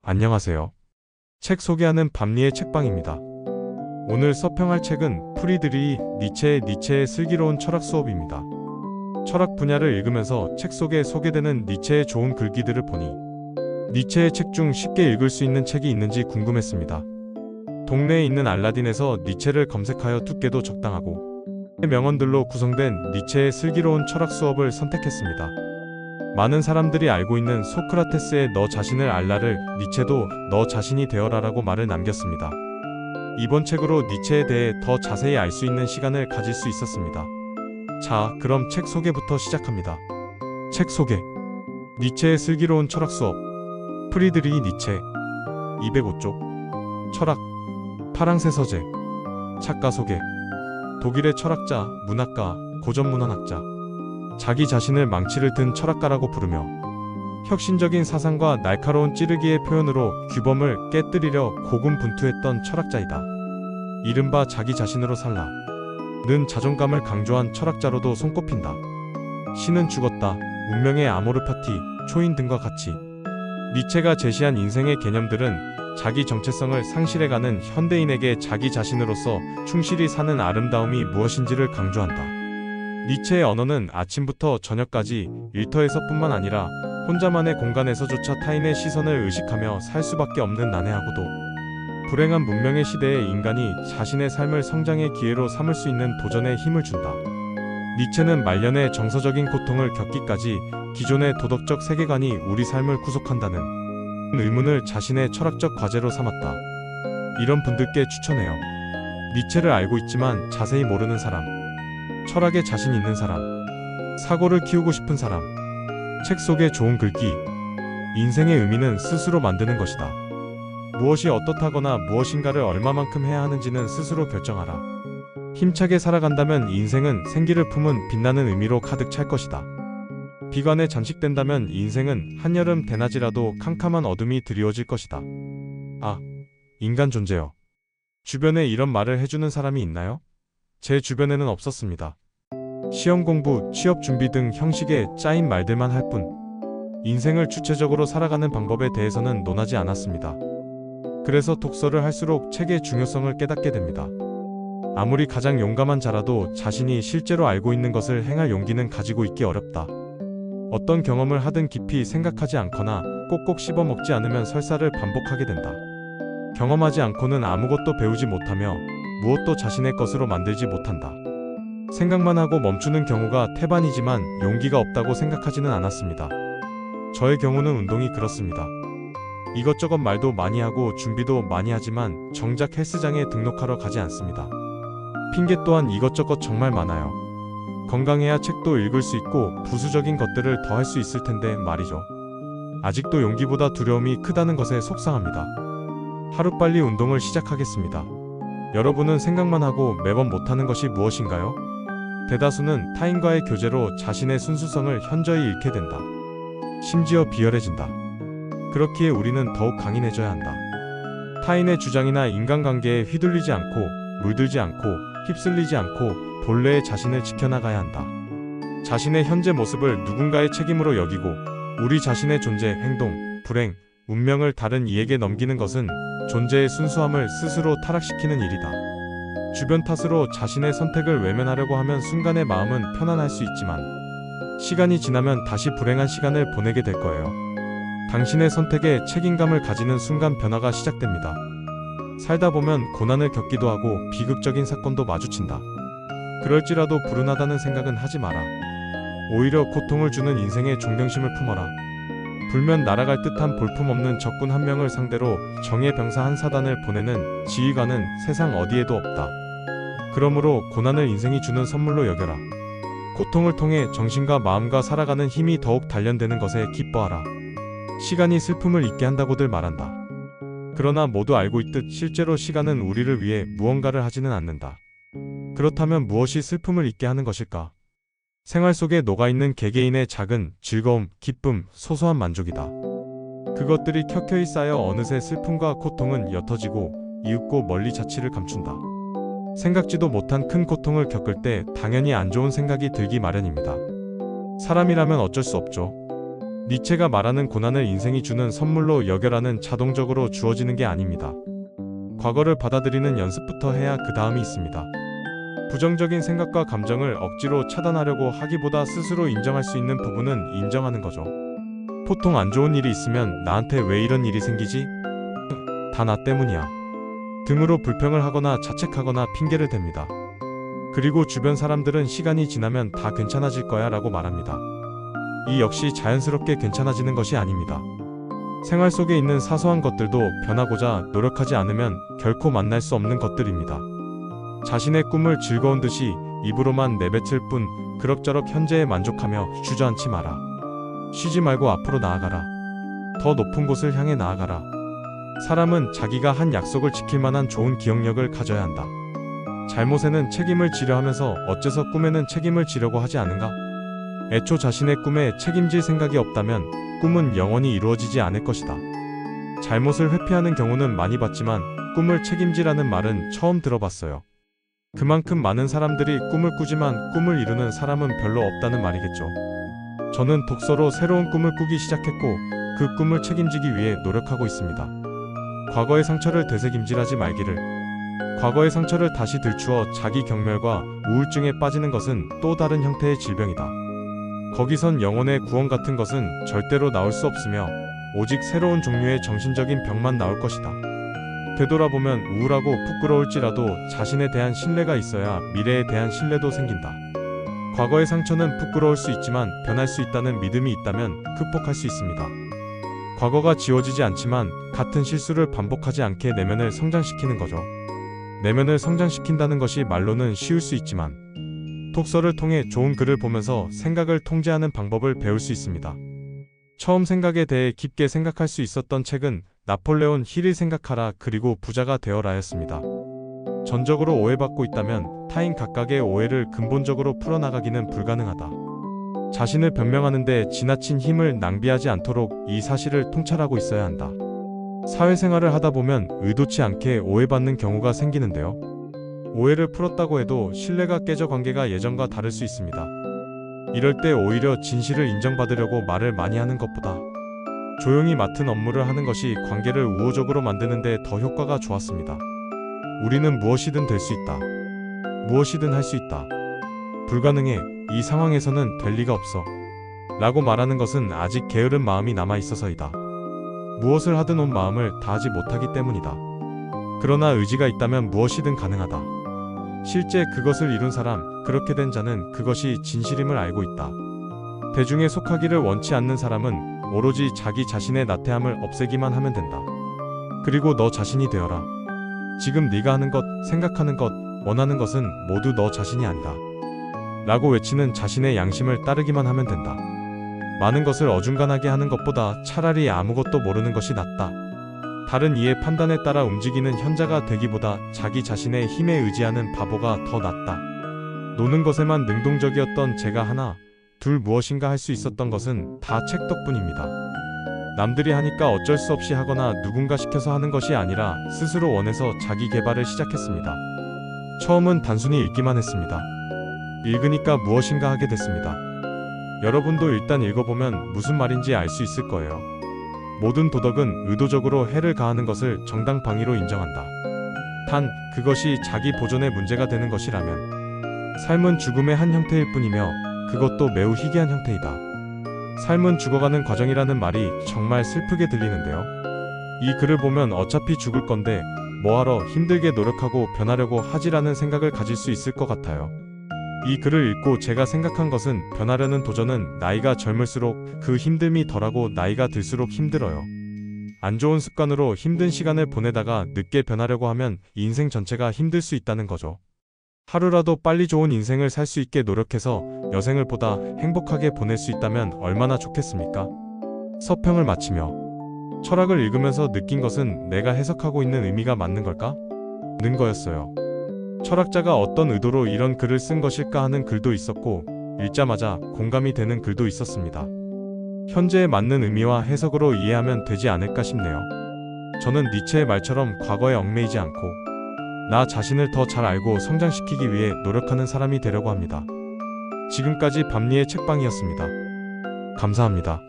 안녕하세요. 책 소개하는 밤리의 책방입니다. 오늘 서평할 책은 프리드리히 니체의 슬기로운 철학 수업입니다. 철학 분야를 읽으면서 책 속에 소개되는 니체의 좋은 글귀들을 보니 니체의 책 중 쉽게 읽을 수 있는 책이 있는지 궁금했습니다. 동네에 있는 알라딘에서 니체를 검색하여 두께도 적당하고 명언들로 구성된 니체의 슬기로운 철학 수업을 선택했습니다. 많은 사람들이 알고 있는 소크라테스의 너 자신을 알라를 니체도 너 자신이 되어라라고 말을 남겼습니다. 이번 책으로 니체에 대해 더 자세히 알 수 있는 시간을 가질 수 있었습니다. 자, 그럼 책 소개부터 시작합니다. 책 소개. 니체의 슬기로운 철학 수업. 프리드리히 니체. 205쪽. 철학. 파랑새 서재. 작가 소개. 독일의 철학자, 문학가, 고전문헌학자. 자기 자신을 망치를 든 철학가라고 부르며 혁신적인 사상과 날카로운 찌르기의 표현으로 규범을 깨뜨리려 고군분투했던 철학자이다. 이른바 자기 자신으로 살라 는 자존감을 강조한 철학자로도 손꼽힌다. 신은 죽었다, 운명의 아모르파티, 초인 등과 같이 니체가 제시한 인생의 개념들은 자기 정체성을 상실해가는 현대인에게 자기 자신으로서 충실히 사는 아름다움이 무엇인지를 강조한다. 니체의 언어는 아침부터 저녁까지 일터에서뿐만 아니라 혼자만의 공간에서조차 타인의 시선을 의식하며 살 수밖에 없는 난해하고도 불행한 문명의 시대에 인간이 자신의 삶을 성장의 기회로 삼을 수 있는 도전에 힘을 준다. 니체는 말년의 정서적인 고통을 겪기까지 기존의 도덕적 세계관이 우리 삶을 구속한다는 의문을 자신의 철학적 과제로 삼았다. 이런 분들께 추천해요. 니체를 알고 있지만 자세히 모르는 사람, 철학에 자신 있는 사람, 사고를 키우고 싶은 사람. 책 속의 좋은 글귀. 인생의 의미는 스스로 만드는 것이다. 무엇이 어떻다거나 무엇인가를 얼마만큼 해야 하는지는 스스로 결정하라. 힘차게 살아간다면 인생은 생기를 품은 빛나는 의미로 가득 찰 것이다. 비관에 잠식된다면 인생은 한여름 대낮이라도 캄캄한 어둠이 드리워질 것이다. 아, 인간 존재여. 주변에 이런 말을 해주는 사람이 있나요? 제 주변에는 없었습니다. 시험 공부, 취업 준비 등 형식에 짜인 말들만 할 뿐, 인생을 주체적으로 살아가는 방법에 대해서는 논하지 않았습니다. 그래서 독서를 할수록 책의 중요성을 깨닫게 됩니다. 아무리 가장 용감한 자라도 자신이 실제로 알고 있는 것을 행할 용기는 가지고 있기 어렵다. 어떤 경험을 하든 깊이 생각하지 않거나 꼭꼭 씹어먹지 않으면 설사를 반복하게 된다. 경험하지 않고는 아무것도 배우지 못하며 무엇도 자신의 것으로 만들지 못한다. 생각만 하고 멈추는 경우가 태반이지만 용기가 없다고 생각하지는 않았습니다. 저의 경우는 운동이 그렇습니다. 이것저것 말도 많이 하고 준비도 많이 하지만 정작 헬스장에 등록하러 가지 않습니다. 핑계 또한 이것저것 정말 많아요. 건강해야 책도 읽을 수 있고 부수적인 것들을 더 할 수 있을 텐데 말이죠. 아직도 용기보다 두려움이 크다는 것에 속상합니다. 하루빨리 운동을 시작하겠습니다. 여러분은 생각만 하고 매번 못하는 것이 무엇인가요? 대다수는 타인과의 교제로 자신의 순수성을 현저히 잃게 된다. 심지어 비열해진다. 그렇기에 우리는 더욱 강인해져야 한다. 타인의 주장이나 인간관계에 휘둘리지 않고 물들지 않고 휩쓸리지 않고 본래의 자신을 지켜나가야 한다. 자신의 현재 모습을 누군가의 책임으로 여기고 우리 자신의 존재, 행동, 불행, 운명을 다른 이에게 넘기는 것은 존재의 순수함을 스스로 타락시키는 일이다. 주변 탓으로 자신의 선택을 외면하려고 하면 순간의 마음은 편안할 수 있지만 시간이 지나면 다시 불행한 시간을 보내게 될 거예요. 당신의 선택에 책임감을 가지는 순간 변화가 시작됩니다. 살다 보면 고난을 겪기도 하고 비극적인 사건도 마주친다. 그럴지라도 불운하다는 생각은 하지 마라. 오히려 고통을 주는 인생의 존경심을 품어라. 불면 날아갈 듯한 볼품없는 적군 한 명을 상대로 정예 병사 한 사단을 보내는 지휘관은 세상 어디에도 없다. 그러므로 고난을 인생이 주는 선물로 여겨라. 고통을 통해 정신과 마음과 살아가는 힘이 더욱 단련되는 것에 기뻐하라. 시간이 슬픔을 잊게 한다고들 말한다. 그러나 모두 알고 있듯 실제로 시간은 우리를 위해 무언가를 하지는 않는다. 그렇다면 무엇이 슬픔을 잊게 하는 것일까? 생활 속에 녹아있는 개개인의 작은 즐거움, 기쁨, 소소한 만족이다. 그것들이 켜켜이 쌓여 어느새 슬픔과 고통은 옅어지고 이윽고 멀리 자취를 감춘다. 생각지도 못한 큰 고통을 겪을 때 당연히 안 좋은 생각이 들기 마련입니다. 사람이라면 어쩔 수 없죠. 니체가 말하는 고난을 인생이 주는 선물로 여겨라는 자동적으로 주어지는 게 아닙니다. 과거를 받아들이는 연습부터 해야 그 다음이 있습니다. 부정적인 생각과 감정을 억지로 차단하려고 하기보다 스스로 인정할 수 있는 부분은 인정하는 거죠. 보통 안 좋은 일이 있으면 나한테 왜 이런 일이 생기지? 다 나 때문이야. 등으로 불평을 하거나 자책하거나 핑계를 댑니다. 그리고 주변 사람들은 시간이 지나면 다 괜찮아질 거야 라고 말합니다. 이 역시 자연스럽게 괜찮아지는 것이 아닙니다. 생활 속에 있는 사소한 것들도 변하고자 노력하지 않으면 결코 만날 수 없는 것들입니다. 자신의 꿈을 즐거운 듯이 입으로만 내뱉을 뿐 그럭저럭 현재에 만족하며 주저앉지 마라. 쉬지 말고 앞으로 나아가라. 더 높은 곳을 향해 나아가라. 사람은 자기가 한 약속을 지킬 만한 좋은 기억력을 가져야 한다. 잘못에는 책임을 지려 하면서 어째서 꿈에는 책임을 지려고 하지 않은가? 애초 자신의 꿈에 책임질 생각이 없다면 꿈은 영원히 이루어지지 않을 것이다. 잘못을 회피하는 경우는 많이 봤지만 꿈을 책임지라는 말은 처음 들어봤어요. 그만큼 많은 사람들이 꿈을 꾸지만 꿈을 이루는 사람은 별로 없다는 말이겠죠. 저는 독서로 새로운 꿈을 꾸기 시작했고 그 꿈을 책임지기 위해 노력하고 있습니다. 과거의 상처를 되새김질하지 말기를. 과거의 상처를 다시 들추어 자기 경멸과 우울증에 빠지는 것은 또 다른 형태의 질병이다. 거기선 영혼의 구원 같은 것은 절대로 나올 수 없으며 오직 새로운 종류의 정신적인 병만 나올 것이다. 되돌아보면 우울하고 부끄러울지라도 자신에 대한 신뢰가 있어야 미래에 대한 신뢰도 생긴다. 과거의 상처는 부끄러울 수 있지만 변할 수 있다는 믿음이 있다면 극복할 수 있습니다. 과거가 지워지지 않지만 같은 실수를 반복하지 않게 내면을 성장시키는 거죠. 내면을 성장시킨다는 것이 말로는 쉬울 수 있지만 독서를 통해 좋은 글을 보면서 생각을 통제하는 방법을 배울 수 있습니다. 처음 생각에 대해 깊게 생각할 수 있었던 책은 나폴레온 힐을 생각하라 그리고 부자가 되어라였습니다. 전적으로 오해받고 있다면 타인 각각의 오해를 근본적으로 풀어나가기는 불가능하다. 자신을 변명하는데 지나친 힘을 낭비하지 않도록 이 사실을 통찰하고 있어야 한다. 사회생활을 하다 보면 의도치 않게 오해받는 경우가 생기는데요. 오해를 풀었다고 해도 신뢰가 깨져 관계가 예전과 다를 수 있습니다. 이럴 때 오히려 진실을 인정받으려고 말을 많이 하는 것보다 조용히 맡은 업무를 하는 것이 관계를 우호적으로 만드는 데 더 효과가 좋았습니다. 우리는 무엇이든 될 수 있다. 무엇이든 할 수 있다. 불가능해. 이 상황에서는 될 리가 없어. 라고 말하는 것은 아직 게으른 마음이 남아 있어서이다. 무엇을 하든 온 마음을 다하지 못하기 때문이다. 그러나 의지가 있다면 무엇이든 가능하다. 실제 그것을 이룬 사람, 그렇게 된 자는 그것이 진실임을 알고 있다. 대중에 속하기를 원치 않는 사람은 오로지 자기 자신의 나태함을 없애기만 하면 된다. 그리고 너 자신이 되어라. 지금 네가 하는 것, 생각하는 것, 원하는 것은 모두 너 자신이 아니다. 라고 외치는 자신의 양심을 따르기만 하면 된다. 많은 것을 어중간하게 하는 것보다 차라리 아무것도 모르는 것이 낫다. 다른 이의 판단에 따라 움직이는 현자가 되기보다 자기 자신의 힘에 의지하는 바보가 더 낫다. 노는 것에만 능동적이었던 제가 하나, 둘 무엇인가 할 수 있었던 것은 다 책 덕분입니다. 남들이 하니까 어쩔 수 없이 하거나 누군가 시켜서 하는 것이 아니라 스스로 원해서 자기 개발을 시작했습니다. 처음은 단순히 읽기만 했습니다. 읽으니까 무엇인가 하게 됐습니다. 여러분도 일단 읽어보면 무슨 말인지 알 수 있을 거예요. 모든 도덕은 의도적으로 해를 가하는 것을 정당방위로 인정한다. 단, 그것이 자기 보존의 문제가 되는 것이라면 삶은 죽음의 한 형태일 뿐이며 그것도 매우 희귀한 형태이다. 삶은 죽어가는 과정이라는 말이 정말 슬프게 들리는데요. 이 글을 보면 어차피 죽을 건데 뭐하러 힘들게 노력하고 변하려고 하지라는 생각을 가질 수 있을 것 같아요. 이 글을 읽고 제가 생각한 것은 변하려는 도전은 나이가 젊을수록 그 힘듦이 덜하고 나이가 들수록 힘들어요. 안 좋은 습관으로 힘든 시간을 보내다가 늦게 변하려고 하면 인생 전체가 힘들 수 있다는 거죠. 하루라도 빨리 좋은 인생을 살 수 있게 노력해서 여생을 보다 행복하게 보낼 수 있다면 얼마나 좋겠습니까? 서평을 마치며 철학을 읽으면서 느낀 것은 내가 해석하고 있는 의미가 맞는 걸까? 는 거였어요. 철학자가 어떤 의도로 이런 글을 쓴 것일까 하는 글도 있었고 읽자마자 공감이 되는 글도 있었습니다. 현재에 맞는 의미와 해석으로 이해하면 되지 않을까 싶네요. 저는 니체의 말처럼 과거에 얽매이지 않고 나 자신을 더 잘 알고 성장시키기 위해 노력하는 사람이 되려고 합니다. 지금까지 밤리의 책방이었습니다. 감사합니다.